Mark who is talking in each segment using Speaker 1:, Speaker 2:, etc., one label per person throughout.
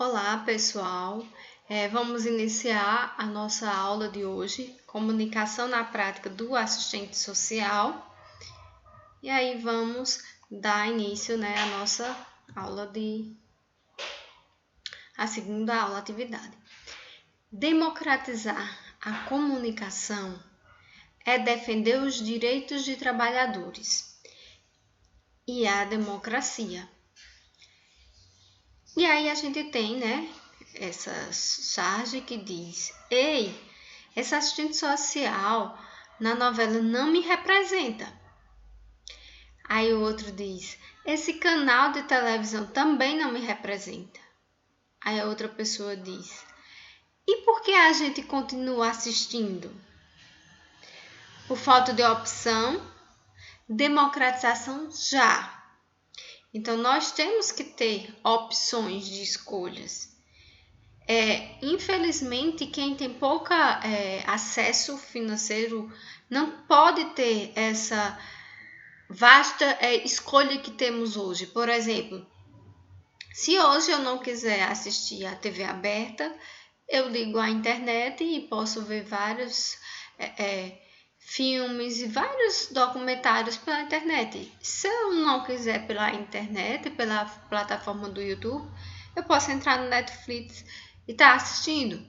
Speaker 1: Olá, pessoal. Vamos iniciar a nossa aula de hoje, Comunicação na Prática do Assistente Social. E aí vamos dar início, à nossa aula a segunda aula, atividade. Democratizar a comunicação é defender os direitos de trabalhadores e a democracia. E aí a gente tem, essa charge que diz: ei, essa assistente social na novela não me representa. Aí o outro diz: esse canal de televisão também não me representa. Aí a outra pessoa diz: e por que a gente continua assistindo? Por falta de opção, democratização já. Então, nós temos que ter opções de escolhas. Infelizmente, quem tem pouco acesso financeiro não pode ter essa vasta escolha que temos hoje. Por exemplo, se hoje eu não quiser assistir a TV aberta, eu ligo a internet e posso ver vários filmes e vários documentários pela internet. Se eu não quiser pela internet, pela plataforma do YouTube, eu posso entrar no Netflix e estar assistindo.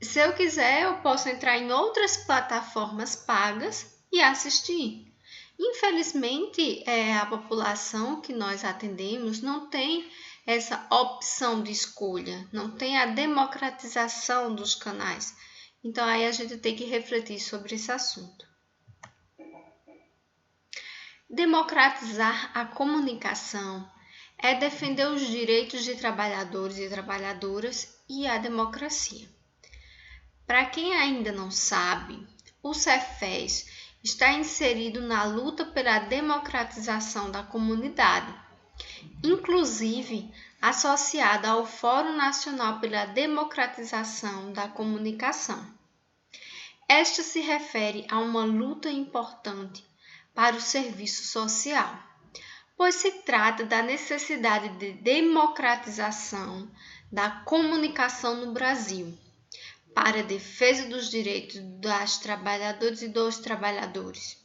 Speaker 1: Se eu quiser, eu posso entrar em outras plataformas pagas e assistir. Infelizmente, a população que nós atendemos não tem essa opção de escolha, não tem a democratização dos canais. Então, aí a gente tem que refletir sobre esse assunto. Democratizar a comunicação é defender os direitos de trabalhadores e trabalhadoras e a democracia. Para quem ainda não sabe, o Cefes está inserido na luta pela democratização da comunidade, inclusive associada ao Fórum Nacional pela Democratização da Comunicação. Esta se refere a uma luta importante para o serviço social, pois se trata da necessidade de democratização da comunicação no Brasil, para a defesa dos direitos das trabalhadoras e dos trabalhadores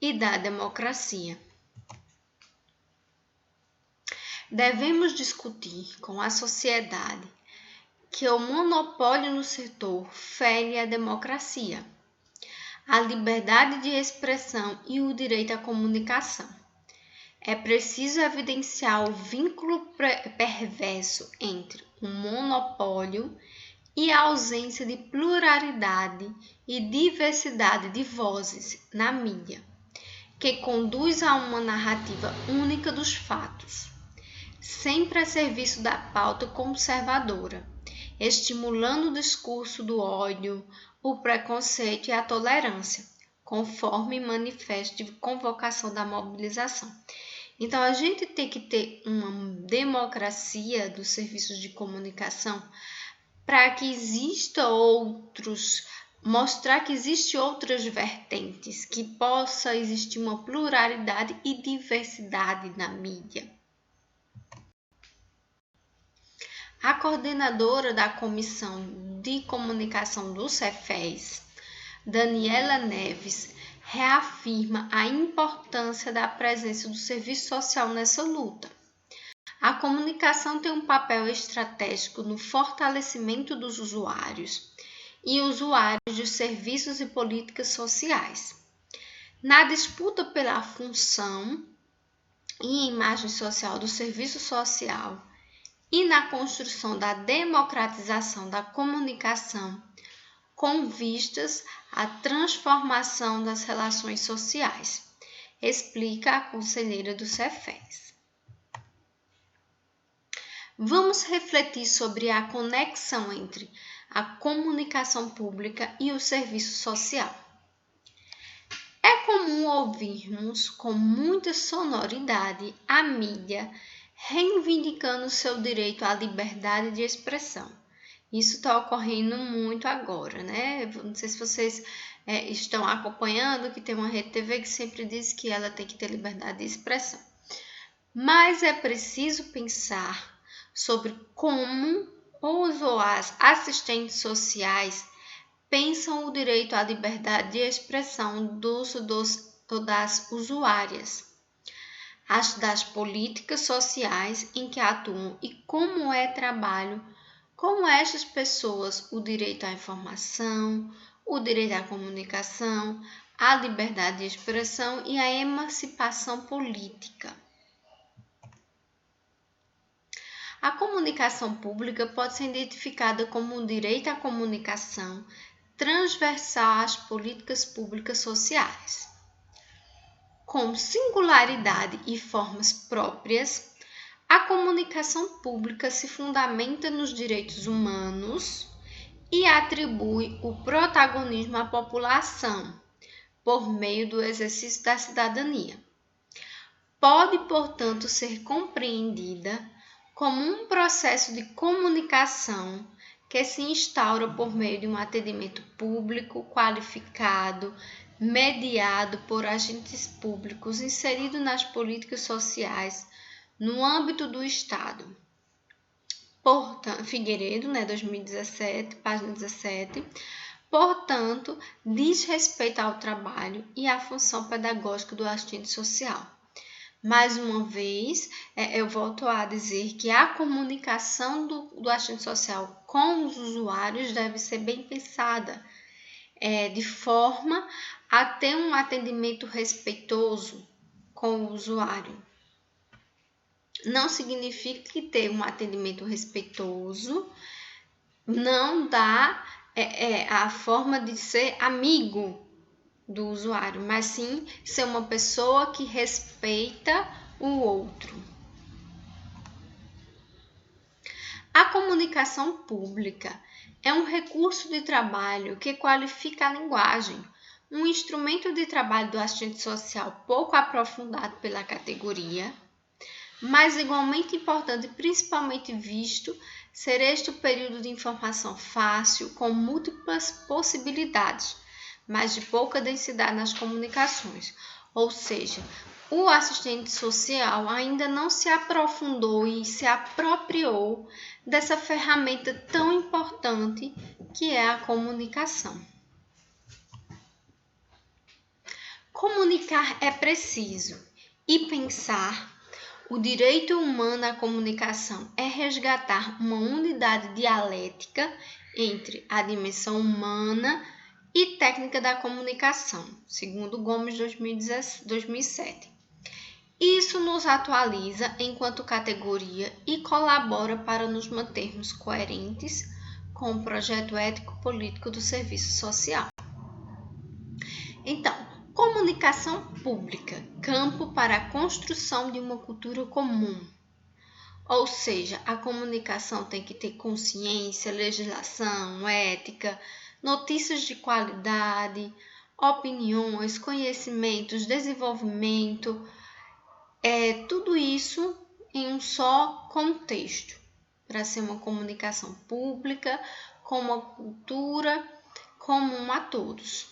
Speaker 1: e da democracia. Devemos discutir com a sociedade que o monopólio no setor fere a democracia, a liberdade de expressão e o direito à comunicação. É preciso evidenciar o vínculo perverso entre o monopólio e a ausência de pluralidade e diversidade de vozes na mídia, que conduz a uma narrativa única dos fatos, sempre a serviço da pauta conservadora, estimulando o discurso do ódio, o preconceito e a tolerância, conforme manifesto de convocação da mobilização. Então, a gente tem que ter uma democracia dos serviços de comunicação para que exista mostrar que existem outras vertentes, que possa existir uma pluralidade e diversidade na mídia. A coordenadora da Comissão de Comunicação do Cefes, Daniela Neves, reafirma a importância da presença do serviço social nessa luta. A comunicação tem um papel estratégico no fortalecimento dos usuários e usuários de serviços e políticas sociais. Na disputa pela função e imagem social do serviço social e na construção da democratização da comunicação, com vistas à transformação das relações sociais, explica a conselheira do Cefes. Vamos refletir sobre a conexão entre a comunicação pública e o serviço social. É comum ouvirmos com muita sonoridade a mídia reivindicando seu direito à liberdade de expressão. Isso está ocorrendo muito agora, Não sei se vocês estão acompanhando, que tem uma rede TV que sempre diz que ela tem que ter liberdade de expressão. Mas é preciso pensar sobre como os ou as assistentes sociais pensam o direito à liberdade de expressão das usuárias, as das políticas sociais em que atuam e como trabalho com estas pessoas o direito à informação, o direito à comunicação, a liberdade de expressão e a emancipação política. A comunicação pública pode ser identificada como um direito à comunicação transversal às políticas públicas sociais. Com singularidade e formas próprias, a comunicação pública se fundamenta nos direitos humanos e atribui o protagonismo à população por meio do exercício da cidadania. Pode, portanto, ser compreendida como um processo de comunicação que se instaura por meio de um atendimento público qualificado, mediado por agentes públicos inseridos nas políticas sociais no âmbito do Estado. Portanto, Figueiredo, 2017, página 17. Portanto, diz respeito ao trabalho e à função pedagógica do assistente social. Mais uma vez, eu volto a dizer que a comunicação do assistente social com os usuários deve ser bem pensada, de forma a ter um atendimento respeitoso com o usuário. Não significa que ter um atendimento respeitoso não dá a forma de ser amigo do usuário, mas sim ser uma pessoa que respeita o outro. A comunicação pública é um recurso de trabalho que qualifica a linguagem, um instrumento de trabalho do assistente social pouco aprofundado pela categoria, mas igualmente importante, principalmente visto ser este o período de informação fácil, com múltiplas possibilidades, mas de pouca densidade nas comunicações. Ou seja, o assistente social ainda não se aprofundou e se apropriou dessa ferramenta tão importante que é a comunicação. Comunicar é preciso e pensar o direito humano à comunicação é resgatar uma unidade dialética entre a dimensão humana e técnica da comunicação, segundo Gomes 2007. Isso nos atualiza enquanto categoria e colabora para nos mantermos coerentes com o projeto ético-político do serviço social. Então, comunicação pública, campo para a construção de uma cultura comum. Ou seja, a comunicação tem que ter consciência, legislação, ética, notícias de qualidade, opiniões, conhecimentos, desenvolvimento, tudo isso em um só contexto, para ser uma comunicação pública, com uma cultura comum a todos.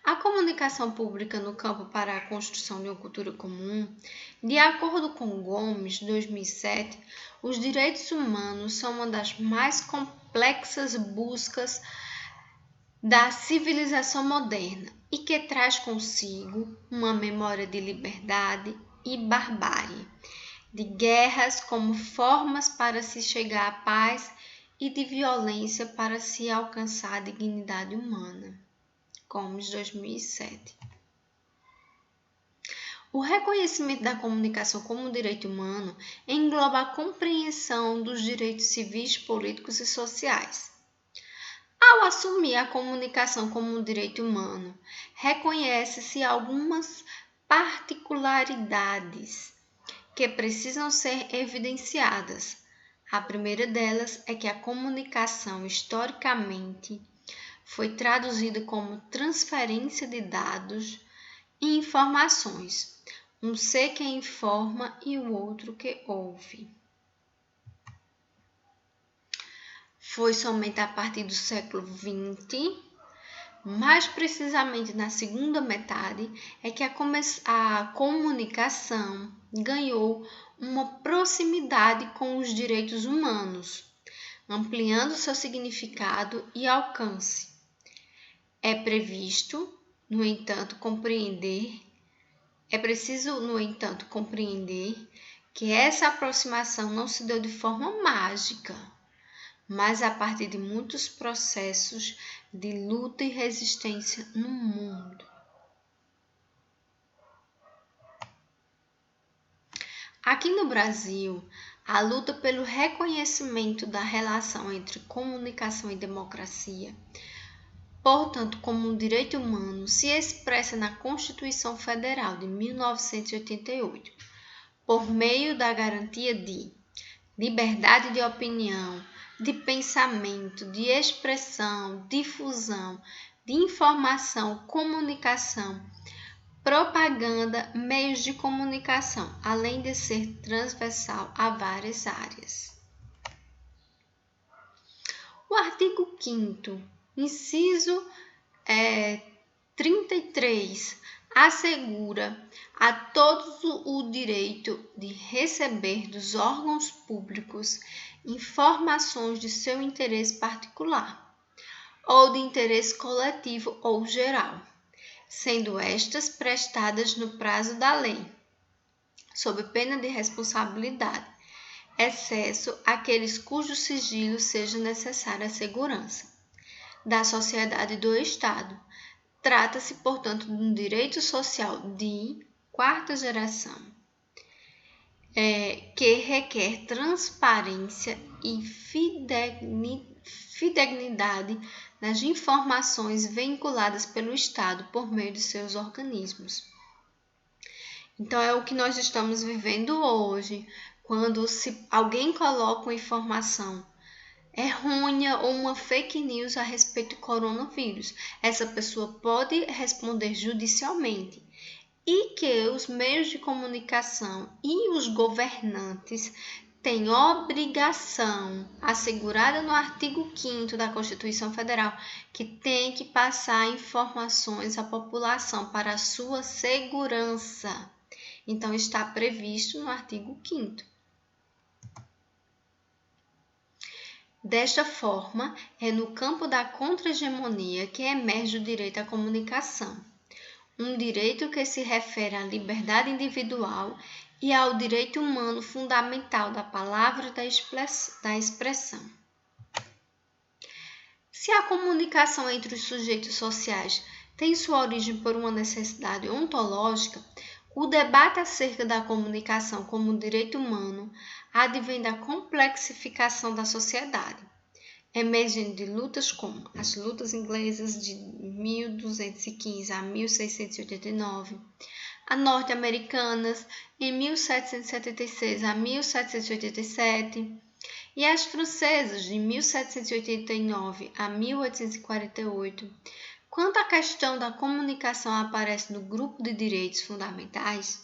Speaker 1: A comunicação pública no campo para a construção de uma cultura comum, de acordo com Gomes, 2007, os direitos humanos são uma das mais complexas buscas da civilização moderna e que traz consigo uma memória de liberdade e barbárie, de guerras como formas para se chegar à paz e de violência para se alcançar a dignidade humana. Gomes, 2007. O reconhecimento da comunicação como um direito humano engloba a compreensão dos direitos civis, políticos e sociais. Ao assumir a comunicação como um direito humano, reconhece-se algumas particularidades que precisam ser evidenciadas. A primeira delas é que a comunicação, historicamente, foi traduzida como transferência de dados e informações, um ser que informa e o outro que ouve. Foi somente a partir do século XX, mais precisamente na segunda metade, é que a comunicação ganhou uma proximidade com os direitos humanos, ampliando seu significado e alcance. É preciso, no entanto, compreender que essa aproximação não se deu de forma mágica, mas a partir de muitos processos de luta e resistência no mundo. Aqui no Brasil, a luta pelo reconhecimento da relação entre comunicação e democracia, portanto, como um direito humano, se expressa na Constituição Federal de 1988, por meio da garantia de liberdade de opinião, de pensamento, de expressão, difusão, de informação, comunicação, propaganda, meios de comunicação, além de ser transversal a várias áreas. O artigo 5º, inciso 33, assegura a todos o direito de receber dos órgãos públicos informações de seu interesse particular ou de interesse coletivo ou geral, sendo estas prestadas no prazo da lei, sob pena de responsabilidade, excesso aqueles cujo sigilo seja necessário à segurança da sociedade e do Estado. Trata-se, portanto, de um direito social de quarta geração, que requer transparência e fidedignidade nas informações veiculadas pelo Estado por meio de seus organismos. Então, é o que nós estamos vivendo hoje, quando alguém coloca uma informação errônea ou uma fake news a respeito do coronavírus, essa pessoa pode responder judicialmente, e que os meios de comunicação e os governantes têm obrigação, assegurada no artigo 5º da Constituição Federal, que tem que passar informações à população para a sua segurança. Então, está previsto no artigo 5º. Desta forma, é no campo da contra-hegemonia que emerge o direito à comunicação, um direito que se refere à liberdade individual e ao direito humano fundamental da palavra e da expressão. Se a comunicação entre os sujeitos sociais tem sua origem por uma necessidade ontológica, o debate acerca da comunicação como direito humano advém da complexificação da sociedade, emergendo de lutas como as lutas inglesas de 1215 a 1689, as norte-americanas em 1776 a 1787 e as francesas de 1789 a 1848. Quanto à questão da comunicação aparece no grupo de direitos fundamentais,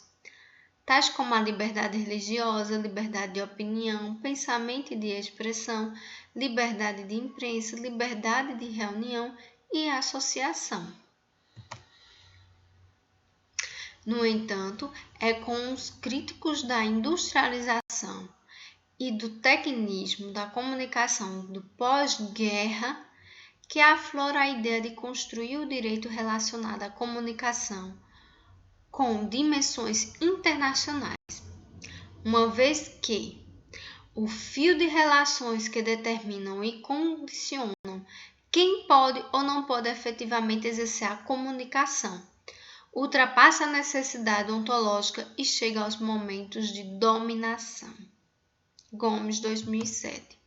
Speaker 1: tais como a liberdade religiosa, liberdade de opinião, pensamento e de expressão, liberdade de imprensa, liberdade de reunião e associação. No entanto, é com os críticos da industrialização e do tecnismo da comunicação do pós-guerra que aflora a ideia de construir o direito relacionado à comunicação com dimensões internacionais, uma vez que o fio de relações que determinam e condicionam quem pode ou não pode efetivamente exercer a comunicação ultrapassa a necessidade ontológica e chega aos momentos de dominação. Gomes, 2007.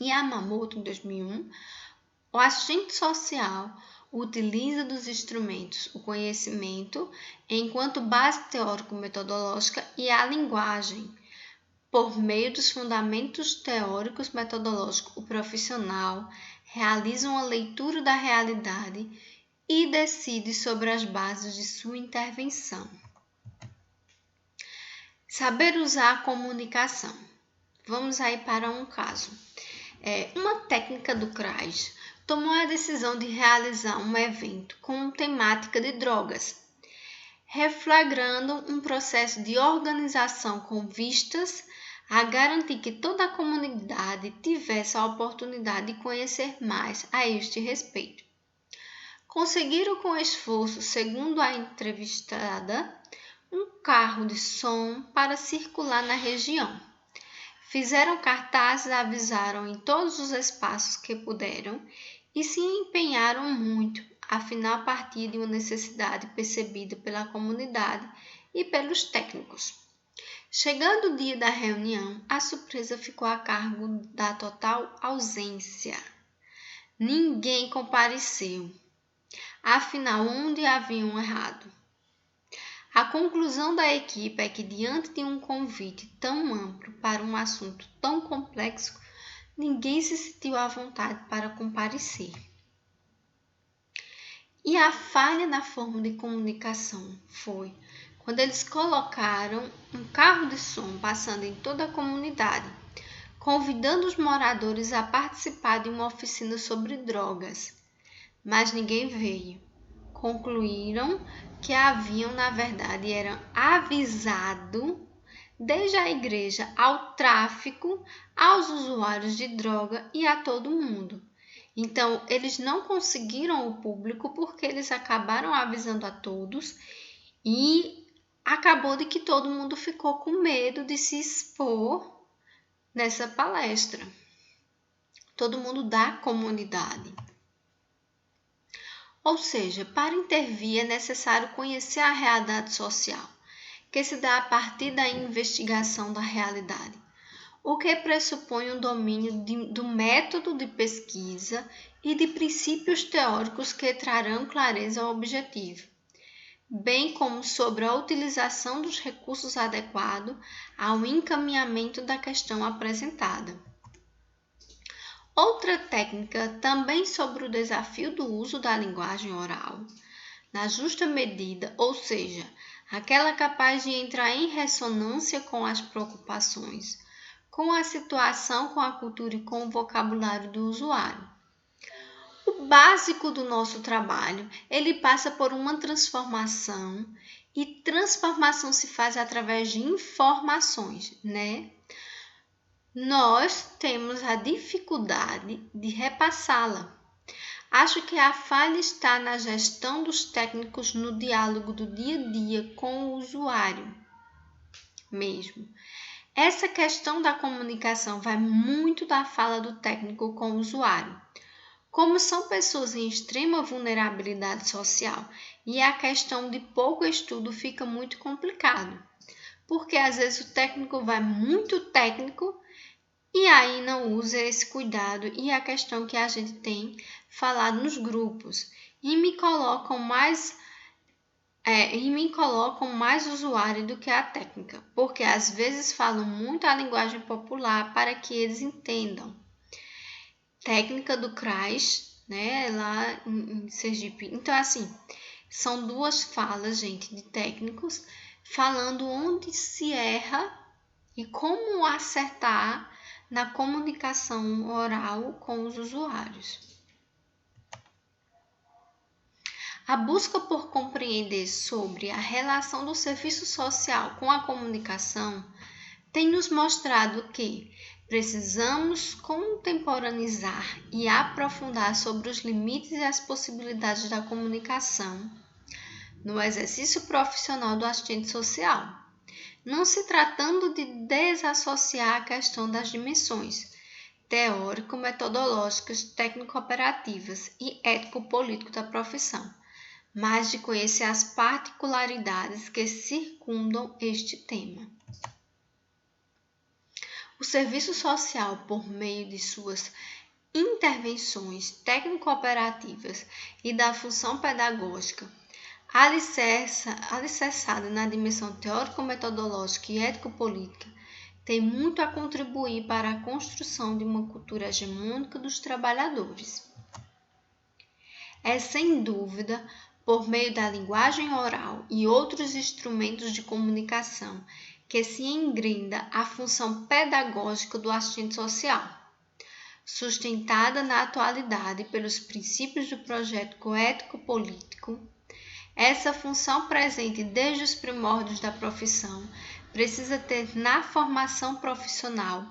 Speaker 1: Yamamoto, em 2001. O assistente social utiliza dos instrumentos o conhecimento enquanto base teórico-metodológica e a linguagem. Por meio dos fundamentos teóricos metodológicos, o profissional realiza uma leitura da realidade e decide sobre as bases de sua intervenção. Saber usar a comunicação. Vamos aí para um caso. Uma técnica do CRAS tomou a decisão de realizar um evento com temática de drogas. reflagrando um processo de organização com vistas a garantir que toda a comunidade tivesse a oportunidade de conhecer mais a este respeito. Conseguiram com esforço, segundo a entrevistada, um carro de som para circular na região. Fizeram cartazes, avisaram em todos os espaços que puderam e se empenharam muito, afinal a partir de uma necessidade percebida pela comunidade e pelos técnicos. Chegando o dia da reunião, a surpresa ficou a cargo da total ausência. Ninguém compareceu. Afinal, onde haviam errado? A conclusão da equipe é que, diante de um convite tão amplo para um assunto tão complexo, ninguém se sentiu à vontade para comparecer. E a falha na forma de comunicação foi quando eles colocaram um carro de som passando em toda a comunidade, convidando os moradores a participar de uma oficina sobre drogas. Mas ninguém veio. Concluíram que haviam, na verdade, eram avisado desde a igreja ao tráfico, aos usuários de droga e a todo mundo. Então, eles não conseguiram o público porque eles acabaram avisando a todos e acabou de que todo mundo ficou com medo de se expor nessa palestra. Todo mundo da comunidade. Ou seja, para intervir é necessário conhecer a realidade social, que se dá a partir da investigação da realidade, o que pressupõe um domínio do método de pesquisa e de princípios teóricos que trarão clareza ao objetivo, bem como sobre a utilização dos recursos adequados ao encaminhamento da questão apresentada. Outra técnica também sobre o desafio do uso da linguagem oral, na justa medida, ou seja, aquela capaz de entrar em ressonância com as preocupações, com a situação, com a cultura e com o vocabulário do usuário. O básico do nosso trabalho, ele passa por uma transformação, e transformação se faz através de informações, né? Nós temos a dificuldade de repassá-la. Acho que a falha está na gestão dos técnicos no diálogo do dia a dia com o usuário mesmo. Essa questão da comunicação vai muito da fala do técnico com o usuário. Como são pessoas em extrema vulnerabilidade social e a questão de pouco estudo fica muito complicado, porque às vezes o técnico vai muito técnico e aí não usa esse cuidado e a questão que a gente tem falado nos grupos e me colocam mais usuário do que a técnica, porque às vezes falam muito a linguagem popular para que eles entendam. Técnica do CRAS, né, lá em Sergipe. Então, assim, são duas falas, gente, de técnicos falando onde se erra e como acertar na comunicação oral com os usuários. A busca por compreender sobre a relação do serviço social com a comunicação tem nos mostrado que precisamos contemporaneizar e aprofundar sobre os limites e as possibilidades da comunicação no exercício profissional do assistente social, não se tratando de desassociar a questão das dimensões teórico-metodológicas, técnico-operativas e ético-político da profissão, mas de conhecer as particularidades que circundam este tema. O serviço social, por meio de suas intervenções técnico-operativas e da função pedagógica, alicerçada na dimensão teórico-metodológica e ético-política, tem muito a contribuir para a construção de uma cultura hegemônica dos trabalhadores. É, sem dúvida, por meio da linguagem oral e outros instrumentos de comunicação que se engrenda a função pedagógica do assistente social, sustentada na atualidade pelos princípios do projeto ético-político. Essa função, presente desde os primórdios da profissão, precisa ter na formação profissional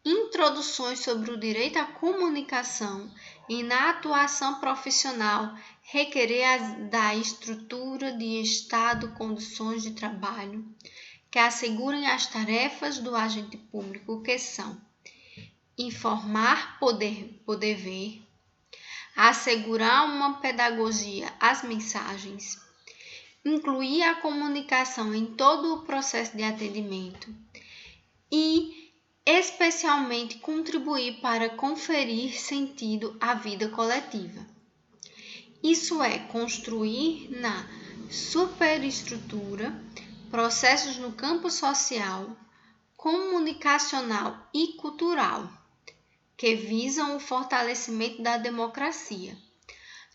Speaker 1: introduções sobre o direito à comunicação e na atuação profissional requerer da estrutura de Estado condições de trabalho que assegurem as tarefas do agente público, que são informar, poder ver, assegurar uma pedagogia às mensagens, incluir a comunicação em todo o processo de atendimento e, especialmente, contribuir para conferir sentido à vida coletiva. Isso é, construir na superestrutura processos no campo social, comunicacional e cultural, que visam o fortalecimento da democracia,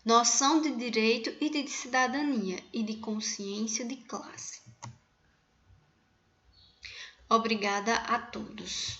Speaker 1: noção de direito e de cidadania e de consciência de classe. Obrigada a todos.